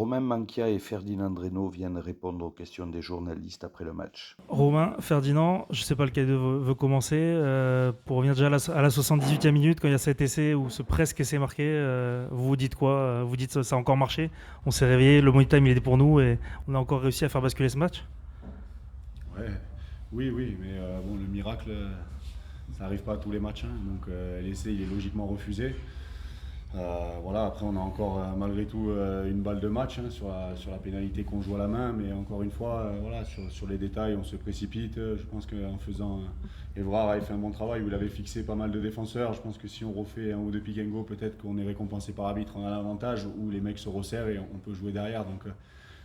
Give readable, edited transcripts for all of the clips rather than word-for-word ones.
Romain Manquia et Ferdinand Reynaud viennent répondre aux questions des journalistes après le match. Romain, Ferdinand, je ne sais pas lequel de vous veut commencer. Pour revenir déjà à la 78e minute, quand il y a cet essai ou ce presque essai marqué, vous vous dites quoi? Vous dites ça a encore marché? On s'est réveillé, le money time il était pour nous et on a encore réussi à faire basculer ce match? Ouais, oui, mais bon, le miracle, ça n'arrive pas à tous les matchs, hein, donc l'essai il est logiquement refusé. Voilà, après on a encore malgré tout une balle de match, hein, sur la pénalité qu'on joue à la main, mais encore une fois, voilà, sur les détails on se précipite. Je pense qu'en faisant, Évrard avait fait un bon travail où il avait fixé pas mal de défenseurs. Je pense que si on refait un ou deux pick and go, peut-être qu'on est récompensé par arbitre, on a l'avantage où les mecs se resserrent et on peut jouer derrière. Donc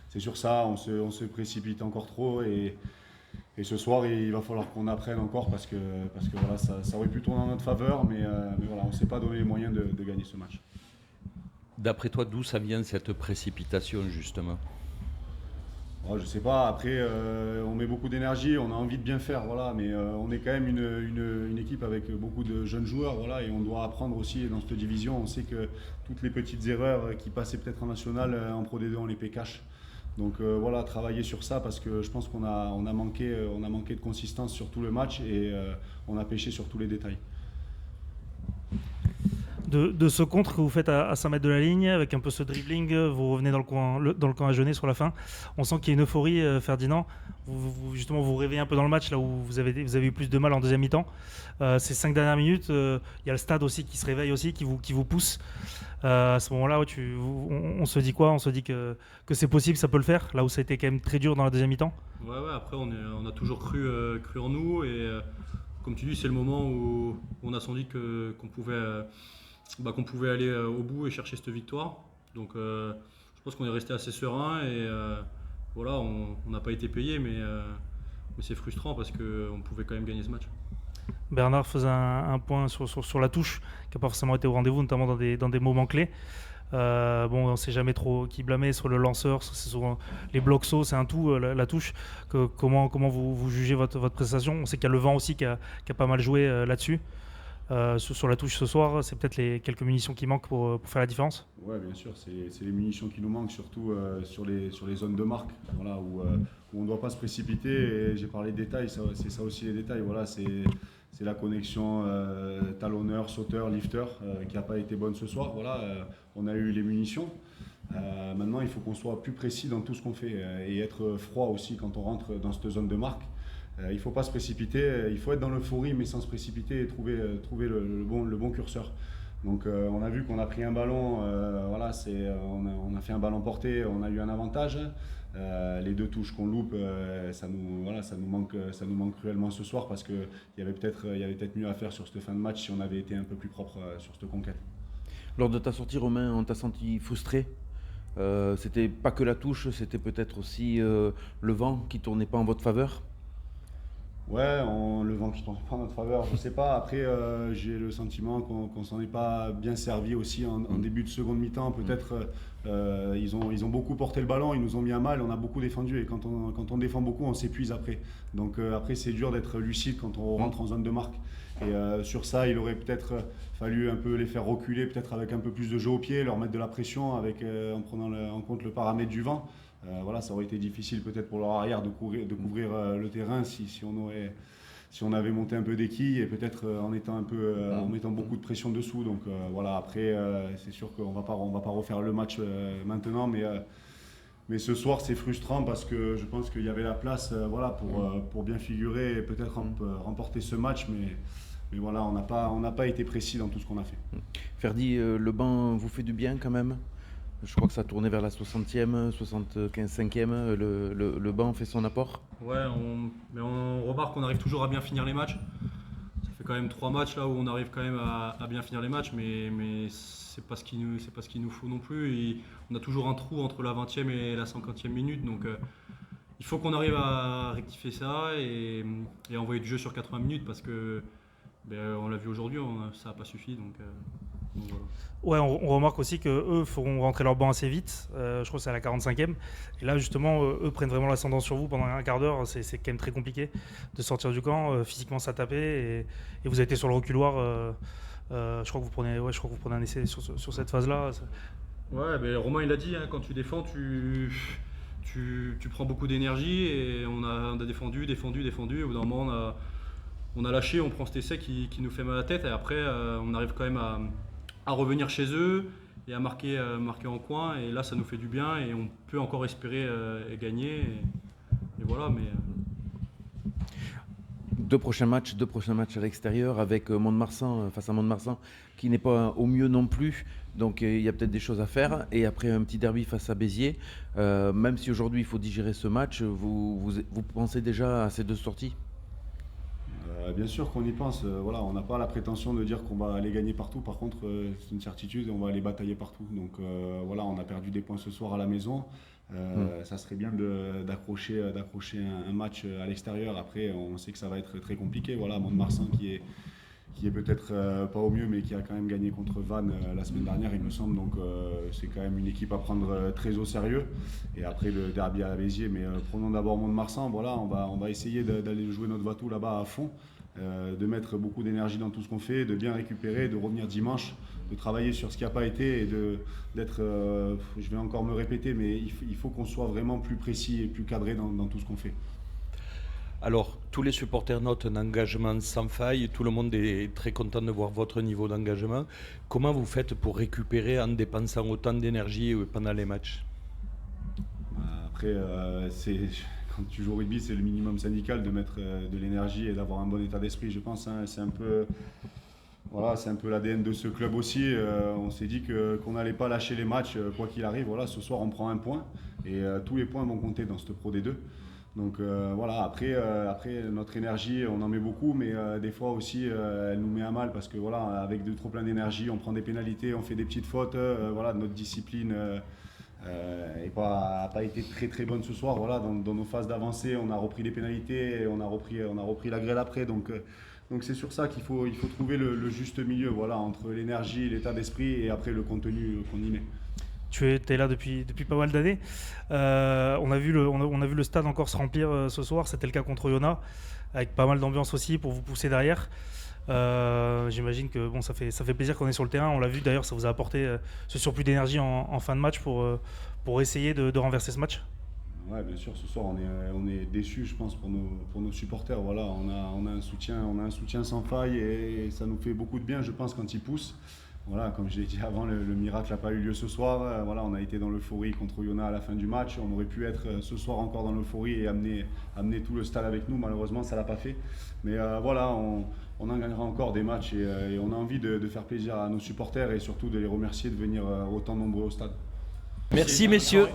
c'est sur ça, on se précipite encore trop et ce soir, il va falloir qu'on apprenne encore parce que voilà, ça aurait pu tourner en notre faveur, mais voilà, on ne s'est pas donné les moyens de gagner ce match. D'après toi, d'où ça vient cette précipitation justement? Je ne sais pas, après, on met beaucoup d'énergie, on a envie de bien faire, voilà, mais on est quand même une équipe avec beaucoup de jeunes joueurs, voilà, et on doit apprendre aussi dans cette division. On sait que toutes les petites erreurs qui passaient peut-être en national, en Pro D2, on les paie cash. Donc voilà, travailler sur ça parce que je pense qu'on a manqué de consistance sur tout le match et on a pêché sur tous les détails. De ce contre que vous faites à 5 mètres de la ligne, avec un peu ce dribbling, vous revenez dans le camp à Jeunet sur la fin. On sent qu'il y a une euphorie, Ferdinand. Justement, vous réveillez un peu dans le match, là où vous avez eu plus de mal en deuxième mi-temps. Ces 5 dernières minutes, il y a le stade aussi qui se réveille aussi, qui vous pousse. À ce moment-là, on se dit quoi? On se dit que c'est possible, ça peut le faire, là où ça a été quand même très dur dans la deuxième mi-temps. Ouais, après on a toujours cru en nous et comme tu dis, c'est le moment où on a senti qu'on pouvait aller au bout et chercher cette victoire. Donc je pense qu'on est resté assez serein et voilà, on n'a pas été payé, mais c'est frustrant parce qu'on pouvait quand même gagner ce match. Bernard faisait un point sur la touche, qui n'a pas forcément été au rendez-vous, notamment dans des moments clés. On ne sait jamais trop qui blâmer sur le lanceur, c'est souvent les blocs sauts, c'est un tout, la touche. Comment vous jugez votre prestation? On sait qu'il y a le vent aussi qui a pas mal joué là-dessus. Sur la touche ce soir, c'est peut-être les quelques munitions qui manquent pour faire la différence? Ouais, bien sûr, c'est les munitions qui nous manquent, surtout sur les zones de marque, voilà, où on ne doit pas se précipiter. Et j'ai parlé de détails, c'est ça aussi les détails. Voilà, c'est la connexion talonneur, sauteur, lifter qui n'a pas été bonne ce soir. Voilà, on a eu les munitions. Maintenant, il faut qu'on soit plus précis dans tout ce qu'on fait et être froid aussi quand on rentre dans cette zone de marque. Il ne faut pas se précipiter, il faut être dans l'euphorie mais sans se précipiter et trouver le bon curseur. Donc on a vu qu'on a pris un ballon, voilà, on a fait un ballon porté, on a eu un avantage. Les deux touches qu'on loupe, ça nous manque cruellement ce soir parce qu'il y avait peut-être mieux à faire sur cette fin de match si on avait été un peu plus propre sur cette conquête. Lors de ta sortie, Romain, on t'a senti frustré. C'était pas que la touche, c'était peut-être aussi le vent qui tournait pas en votre faveur. Ouais, le vent qui tourne pas en notre faveur, je sais pas. Après, j'ai le sentiment qu'on s'en est pas bien servi aussi en début de seconde mi-temps. Peut-être ils ont beaucoup porté le ballon, ils nous ont mis à mal, on a beaucoup défendu et quand on défend beaucoup, on s'épuise après. Donc après, c'est dur d'être lucide quand on rentre en zone de marque. Et sur ça, il aurait peut-être fallu un peu les faire reculer, peut-être avec un peu plus de jeu au pied, leur mettre de la pression en prenant en compte le paramètre du vent. Voilà, ça aurait été difficile peut-être pour leur arrière de couvrir le terrain si on avait monté un peu des quilles et peut-être en mettant beaucoup de pression dessous. Donc voilà, après c'est sûr qu'on va pas refaire le match maintenant, mais ce soir c'est frustrant parce que je pense qu'il y avait la place pour bien figurer et peut-être remporter ce match, mais voilà, on n'a pas été précis dans tout ce qu'on a fait. Ferdi, le banc vous fait du bien quand même? Je crois que ça tournait vers la 60e, 75e, le banc fait son apport. Ouais, mais on remarque qu'on arrive toujours à bien finir les matchs. Ça fait quand même 3 matchs là où on arrive quand même à bien finir les matchs, mais c'est pas ce qu'il nous faut non plus. Et on a toujours un trou entre la 20e et la 50e minute, donc il faut qu'on arrive à rectifier ça et envoyer du jeu sur 80 minutes parce que on l'a vu aujourd'hui, ça n'a pas suffi. Donc voilà. Ouais, on remarque aussi qu'eux feront rentrer leur banc assez vite. Je crois que c'est à la 45e. Et là, justement, eux prennent vraiment l'ascendant sur vous pendant un quart d'heure. C'est quand même très compliqué de sortir du camp. Physiquement, ça tapait. Et vous avez été sur le reculoir. Je crois que vous prenez un essai sur cette phase-là. Ouais, ben Romain il a dit, hein, quand tu défends, tu prends beaucoup d'énergie et on a défendu. Au bout d'un moment, on a lâché, on prend cet essai qui nous fait mal à la tête et après, on arrive quand même à revenir chez eux et à marquer en coin. Et là, ça nous fait du bien et on peut encore espérer gagner. Et voilà, mais. Deux prochains matchs à l'extérieur avec Mont-de-Marsan, face à Mont-de-Marsan, qui n'est pas au mieux non plus. Donc il y a peut-être des choses à faire. Et après un petit derby face à Béziers, même si aujourd'hui il faut digérer ce match, vous pensez déjà à ces deux sorties? Bien sûr qu'on y pense. Voilà, on n'a pas la prétention de dire qu'on va aller gagner partout. Par contre, c'est une certitude, on va aller batailler partout. Donc voilà, on a perdu des points ce soir à la maison. Ça serait bien d'accrocher un match à l'extérieur. Après, on sait que ça va être très compliqué. Voilà, Mont-de-Marsan qui est peut-être pas au mieux, mais qui a quand même gagné contre Vannes la semaine dernière, il me semble. Donc c'est quand même une équipe à prendre très au sérieux. Et après le derby à Béziers, mais prenons d'abord Mont-de-Marsan. Voilà, on va essayer d'aller jouer notre Vatou là-bas à fond, de mettre beaucoup d'énergie dans tout ce qu'on fait, de bien récupérer, de revenir dimanche, de travailler sur ce qui n'a pas été et d'être, je vais encore me répéter, mais il faut qu'on soit vraiment plus précis et plus cadré dans tout ce qu'on fait. Alors, tous les supporters notent un engagement sans faille. Tout le monde est très content de voir votre niveau d'engagement. Comment vous faites pour récupérer en dépensant autant d'énergie pendant les matchs? Après, quand tu joues au rugby, c'est le minimum syndical de mettre de l'énergie et d'avoir un bon état d'esprit, je pense. Hein. C'est un peu l'ADN de ce club aussi. On s'est dit qu'on n'allait pas lâcher les matchs, quoi qu'il arrive. Voilà, ce soir, on prend un point et tous les points vont compter dans cette Pro D2. Donc voilà, après notre énergie, on en met beaucoup, mais des fois aussi, elle nous met à mal parce que voilà, avec de trop plein d'énergie, on prend des pénalités, on fait des petites fautes. Voilà, notre discipline n'a pas été très très bonne ce soir. Voilà, dans nos phases d'avancée, on a repris les pénalités et on a repris la grêle après. Donc c'est sur ça qu'il faut trouver le juste milieu, voilà, entre l'énergie, l'état d'esprit et après le contenu qu'on y met. Tu es là depuis pas mal d'années. On a vu le stade encore se remplir ce soir. C'était le cas contre Oyonnax, avec pas mal d'ambiance aussi pour vous pousser derrière. J'imagine que bon, ça fait plaisir qu'on est sur le terrain. On l'a vu d'ailleurs, ça vous a apporté ce surplus d'énergie en fin de match pour essayer de renverser ce match. Ouais, bien sûr, ce soir on est déçus, je pense, pour nos supporters. Voilà, on a un soutien sans faille et ça nous fait beaucoup de bien, je pense, quand ils poussent. Voilà, comme je l'ai dit avant, le miracle n'a pas eu lieu ce soir. Voilà, on a été dans l'euphorie contre Oyonnax à la fin du match. On aurait pu être ce soir encore dans l'euphorie et amener tout le stade avec nous. Malheureusement, ça ne l'a pas fait. Mais voilà, on en gagnera encore des matchs et on a envie de faire plaisir à nos supporters et surtout de les remercier de venir autant nombreux au stade. Merci messieurs.